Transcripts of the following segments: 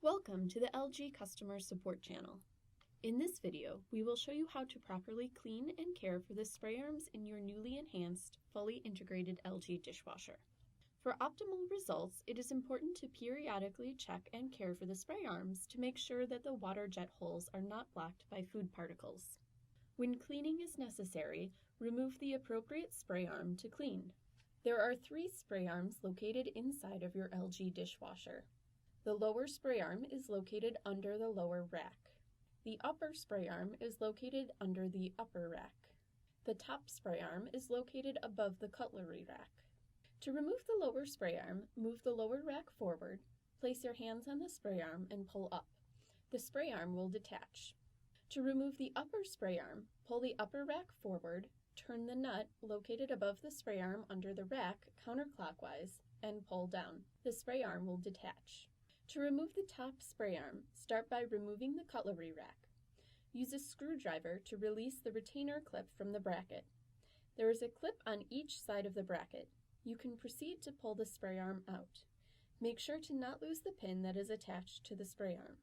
Welcome to the LG Customer Support channel. In this video, we will show you how to properly clean and care for the spray arms in your newly enhanced, fully integrated LG dishwasher. For optimal results, it is important to periodically check and care for the spray arms to make sure that the water jet holes are not blocked by food particles. When cleaning is necessary, remove the appropriate spray arm to clean. There are 3 spray arms located inside of your LG dishwasher. The lower spray arm is located under the lower rack. The upper spray arm is located under the upper rack. The top spray arm is located above the cutlery rack. To remove the lower spray arm, move the lower rack forward, place your hands on the spray arm and pull up. The spray arm will detach. To remove the upper spray arm, pull the upper rack forward, turn the nut located above the spray arm under the rack counterclockwise, and pull down. The spray arm will detach. To remove the top spray arm, start by removing the cutlery rack. Use a screwdriver to release the retainer clip from the bracket. There is a clip on each side of the bracket. You can proceed to pull the spray arm out. Make sure to not lose the pin that is attached to the spray arm.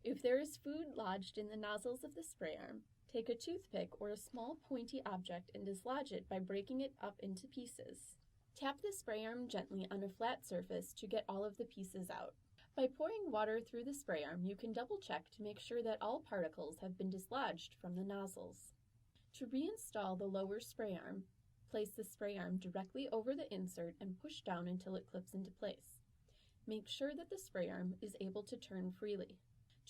If there is food lodged in the nozzles of the spray arm, take a toothpick or a small pointy object and dislodge it by breaking it up into pieces. Tap the spray arm gently on a flat surface to get all of the pieces out. By pouring water through the spray arm, you can double check to make sure that all particles have been dislodged from the nozzles. To reinstall the lower spray arm, place the spray arm directly over the insert and push down until it clips into place. Make sure that the spray arm is able to turn freely.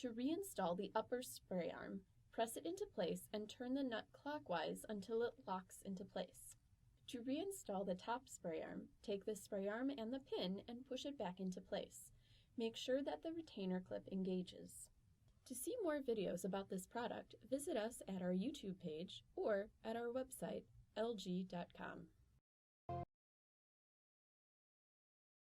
To reinstall the upper spray arm, press it into place and turn the nut clockwise until it locks into place. To reinstall the top spray arm, take the spray arm and the pin and push it back into place. Make sure that the retainer clip engages. To see more videos about this product, visit us at our YouTube page or at our website, lg.com.